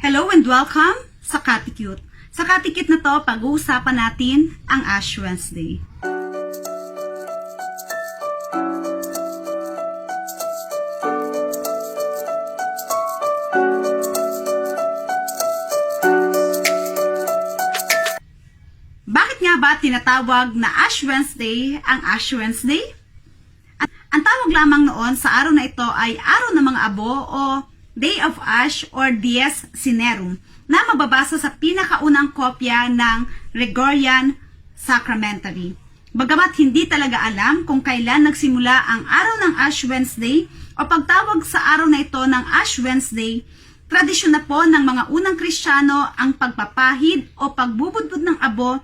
Hello and welcome sa Katikute. Sa Katikute na to, pag-uusapan natin ang Ash Wednesday. Bakit nga ba tinatawag na Ash Wednesday ang Ash Wednesday? Ang tawag lamang noon sa araw na ito ay Araw ng mga Abo o Day of Ash or Dies Cinerum na mababasa sa pinakaunang kopya ng Gregorian Sacramentary. Bagamat hindi talaga alam kung kailan nagsimula ang araw ng Ash Wednesday o pagtawag sa araw na ito ng Ash Wednesday, tradisyon na po ng mga unang Kristiyano ang pagpapahid o pagbubudbud ng abo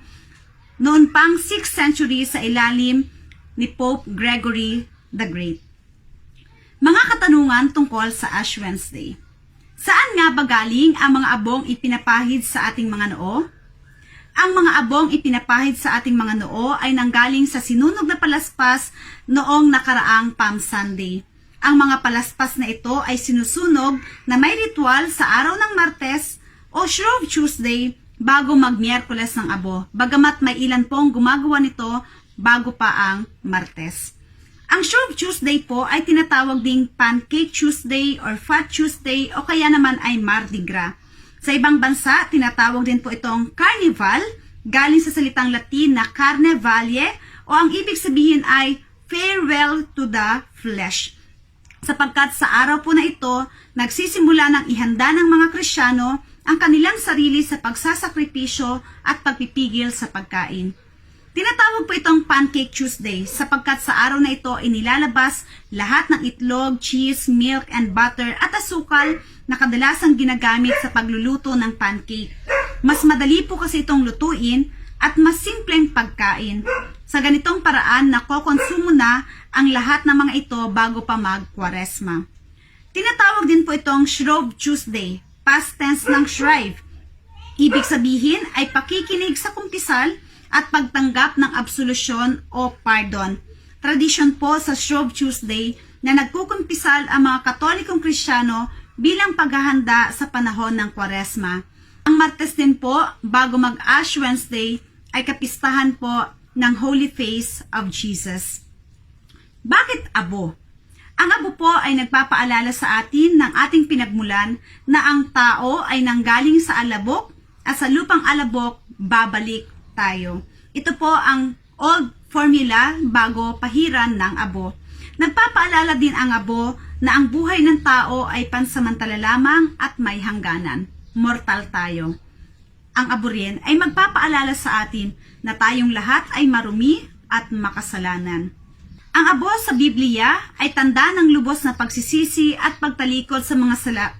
noon pang 6th century sa ilalim ni Pope Gregory the Great. Mga katanungan tungkol sa Ash Wednesday. Saan nga ba galing ang mga abong ipinapahid sa ating mga noo? Ang mga abong ipinapahid sa ating mga noo ay nanggaling sa sinunog na palaspas noong nakaraang Palm Sunday. Ang mga palaspas na ito ay sinusunog na may ritual sa araw ng Martes o Shrove Tuesday bago mag-Miyerkules ng abo, bagamat may ilan pong gumagawa nito bago pa ang Martes. Ang Shrove Tuesday po ay tinatawag ding Pancake Tuesday or Fat Tuesday o kaya naman ay Mardi Gras. Sa ibang bansa, tinatawag din po itong Carnival, galing sa salitang Latin na Carnevalie o ang ibig sabihin ay Farewell to the Flesh. Sapagkat sa araw po na ito, nagsisimula ng ihanda ng mga Kristiyano ang kanilang sarili sa pagsasakripisyo at pagpipigil sa pagkain. Tinatawag po itong Pancake Tuesday sapagkat sa araw na ito inilalabas lahat ng itlog, cheese, milk, and butter at asukal na kadalasang ginagamit sa pagluluto ng pancake. Mas madali po kasi itong lutuin at mas simpleng pagkain. Sa ganitong paraan, nakokonsumo na ang lahat ng mga ito bago pa mag-Kwaresma. Tinatawag din po itong Shrove Tuesday, past tense ng shrive. Ibig sabihin ay pakikinig sa kumpisal at pagtanggap ng absolusyon o pardon. Tradisyon po sa Shrove Tuesday na nagkukumpisal ang mga Katolikong Kristiyano bilang paghahanda sa panahon ng Kwaresma. Ang Martes din po, bago mag-Ash Wednesday, ay kapistahan po ng Holy Face of Jesus. Bakit abo? Ang abo po ay nagpapaalala sa atin ng ating pinagmulan na ang tao ay nanggaling sa alabok at sa lupang alabok babalik tayo. Ito po ang old formula bago pahiran ng abo. Nagpapaalala din ang abo na ang buhay ng tao ay pansamantala lamang at may hangganan. Mortal tayo. Ang abo rin ay magpapaalala sa atin na tayong lahat ay marumi at makasalanan. Ang abo sa Biblia ay tanda ng lubos na pagsisisi at pagtalikod sa mga sala.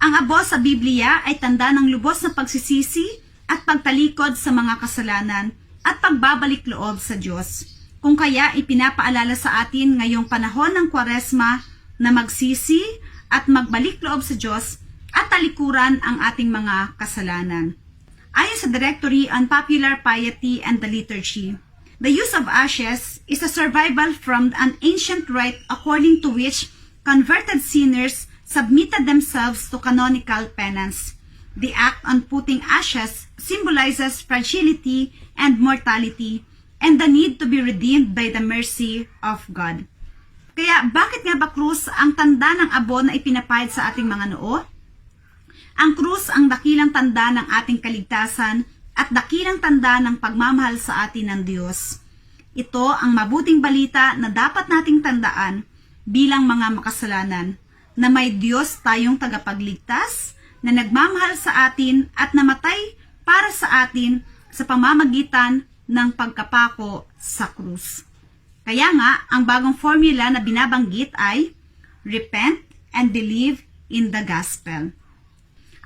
Ang abo sa Biblia ay tanda ng lubos na pagsisisi at pagtalikod sa mga kasalanan at pagbabalik loob sa Diyos. Kung kaya ipinapaalala sa atin ngayong panahon ng Kwaresma na magsisi at magbalik loob sa Diyos at talikuran ang ating mga kasalanan. Ayon sa Directory on Popular Piety and the Liturgy, the use of ashes is a survival from an ancient rite according to which converted sinners submitted themselves to canonical penance. The act on putting ashes symbolizes fragility and mortality and the need to be redeemed by the mercy of God. Kaya bakit nga ba krus ang tanda ng abo na ipinapahid sa ating mga noo? Ang krus ang dakilang tanda ng ating kaligtasan at dakilang tanda ng pagmamahal sa atin ng Diyos. Ito ang mabuting balita na dapat nating tandaan bilang mga makasalanan, na may Diyos tayong tagapagligtas na nagmamahal sa atin at namatay para sa atin sa pamamagitan ng pagkapako sa krus. Kaya nga, ang bagong formula na binabanggit ay repent and believe in the gospel.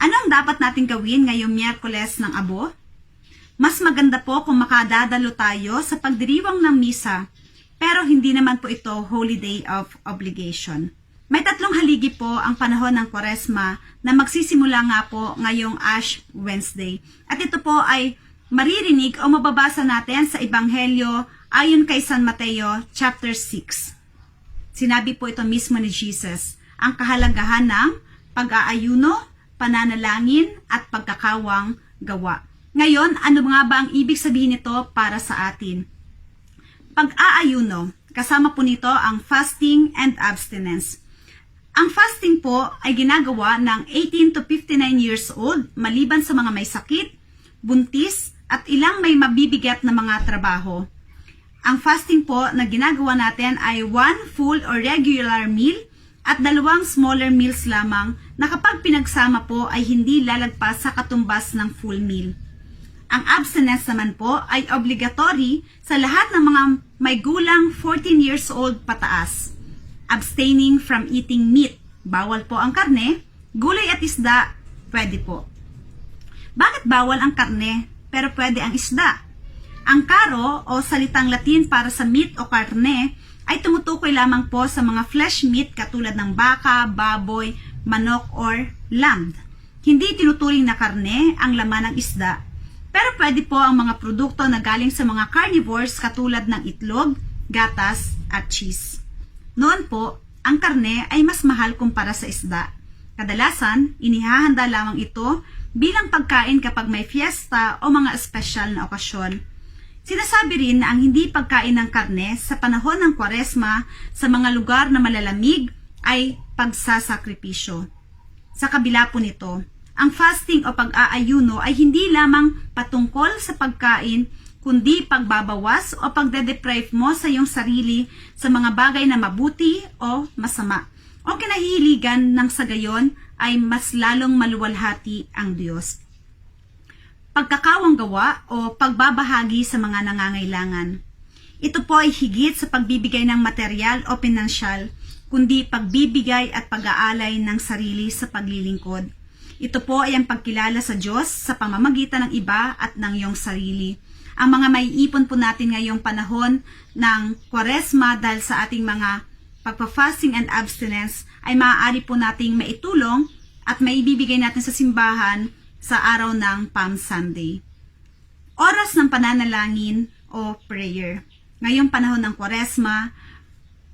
Ano ang dapat natin gawin ngayong Miyerkules ng abo? Mas maganda po kung makadadalo tayo sa pagdiriwang ng misa, pero hindi naman po ito Holy Day of Obligation. May 3 haligi po ang panahon ng Kwaresma na magsisimula nga po ngayong Ash Wednesday. At ito po ay maririnig o mababasa natin sa Ebanghelyo ayon kay San Mateo chapter 6. Sinabi po ito mismo ni Jesus, ang kahalagahan ng pag-aayuno, pananalangin at pagkakawang gawa. Ngayon, ano nga ba ang ibig sabihin nito para sa atin? Pag-aayuno, kasama po nito ang fasting and abstinence. Ang fasting po ay ginagawa ng 18 to 59 years old maliban sa mga may sakit, buntis, at ilang may mabibigat na mga trabaho. Ang fasting po na ginagawa natin ay 1 full or regular meal at 2 smaller meals lamang na kapag pinagsama po ay hindi lalagpas sa katumbas ng full meal. Ang abstinence naman po ay obligatory sa lahat ng mga may gulang 14 years old pataas. Abstaining from eating meat. Bawal po ang karne, gulay at isda, pwede po. Bakit bawal ang karne pero pwede ang isda? Ang karo o salitang Latin para sa meat o karne ay tumutukoy lamang po sa mga flesh meat katulad ng baka, baboy, manok or lamb. Hindi tinuturing na karne ang laman ng isda, pero pwede po ang mga produkto na galing sa mga carnivores katulad ng itlog, gatas at cheese. Noon po, ang karne ay mas mahal kumpara sa isda. Kadalasan, inihahanda lamang ito bilang pagkain kapag may fiesta o mga espesyal na okasyon. Sinasabi rin na ang hindi pagkain ng karne sa panahon ng Kwaresma sa mga lugar na malalamig ay pagsasakripisyo. Sa kabila po nito, ang fasting o pag-aayuno ay hindi lamang patungkol sa pagkain, kundi pagbabawas o pagde-deprive mo sa iyong sarili sa mga bagay na mabuti o masama. O kinahihiligan ng sa gayon ay mas lalong maluwalhati ang Diyos. Pagkakawang gawa o pagbabahagi sa mga nangangailangan. Ito po ay higit sa pagbibigay ng material o pinansyal, kundi pagbibigay at pag-aalay ng sarili sa paglilingkod. Ito po ay ang pagkilala sa Diyos sa pamamagitan ng iba at ng iyong sarili. Ang mga maiipon po natin ngayong panahon ng Kwaresma dahil sa ating mga pagpa-fasting and abstinence ay maaari po nating maitulong at maibibigay natin sa simbahan sa araw ng Palm Sunday. Oras ng pananalangin o prayer. Ngayong panahon ng Kwaresma,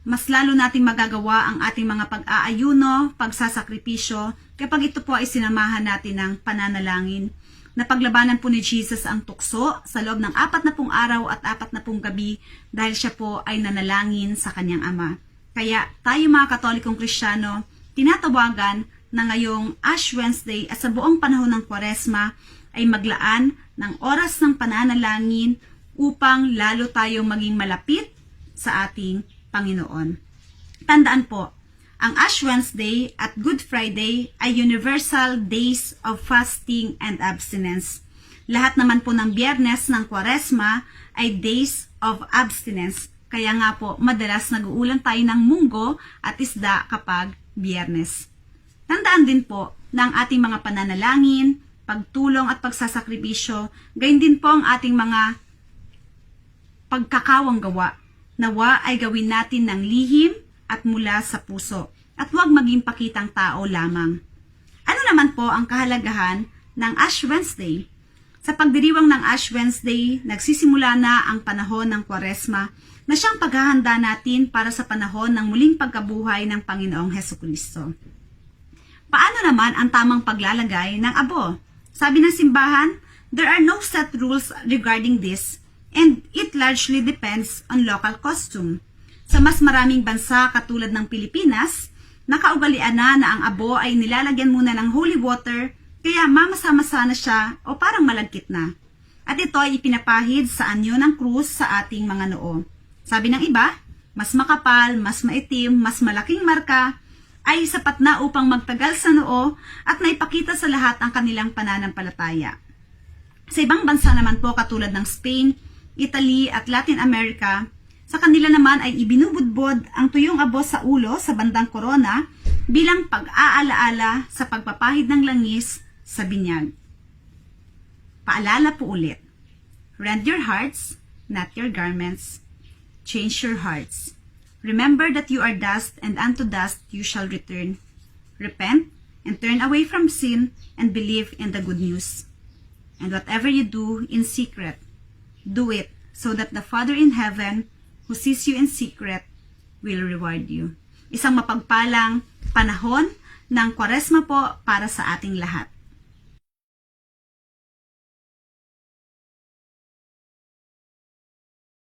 mas lalo nating magagawa ang ating mga pag-aayuno, pagsasakripisyo, kapag ito po ay sinamahan natin ng pananalangin. Napaglabanan po ni Jesus ang tukso sa loob ng 40 araw at 40 gabi dahil siya po ay nanalangin sa kanyang Ama. Kaya tayo mga Katolikong Kristiyano, tinatawagan na ngayong Ash Wednesday at sa buong panahon ng Kwaresma ay maglaan ng oras ng pananalangin upang lalo tayong maging malapit sa ating Panginoon. Tandaan po, ang Ash Wednesday at Good Friday ay universal days of fasting and abstinence. Lahat naman po ng Biyernes ng Kwaresma ay days of abstinence. Kaya nga po, madalas nag-uulam tayo ng munggo at isda kapag Biyernes. Tandaan din po na ang ating mga pananalangin, pagtulong at pagsasakripisyo, gayon din po ang ating mga pagkakawang gawa. Nawa ay gawin natin ng lihim at mula sa puso at huwag maging pakitang tao lamang. Ano naman po ang kahalagahan ng Ash Wednesday? Sa pagdiriwang ng Ash Wednesday, nagsisimula na ang panahon ng Kwaresma na siyang paghahanda natin para sa panahon ng muling pagkabuhay ng Panginoong Hesukristo. Paano naman ang tamang paglalagay ng abo? Sabi ng simbahan, there are no set rules regarding this and it largely depends on local custom. Sa mas maraming bansa katulad ng Pilipinas, nakaugalian na ang abo ay nilalagyan muna ng holy water kaya mamasa-masa na siya o parang malagkit na. At ito ay ipinapahid sa anyo ng krus sa ating mga noo. Sabi ng iba, mas makapal, mas maitim, mas malaking marka ay sapat na upang magtagal sa noo at naipakita sa lahat ang kanilang pananampalataya. Sa ibang bansa naman po katulad ng Spain, Italy at Latin America, sa kanila naman ay ibinubudbod ang tuyong abo sa ulo sa bandang korona bilang pag-aalaala sa pagpapahid ng langis sa binyag. Paalala po ulit, rend your hearts, not your garments. Change your hearts. Remember that you are dust and unto dust you shall return. Repent and turn away from sin and believe in the good news. And whatever you do in secret, do it so that the Father in heaven who sees you in secret will reward you. Isang mapagpalang panahon ng Kwaresma po para sa ating lahat.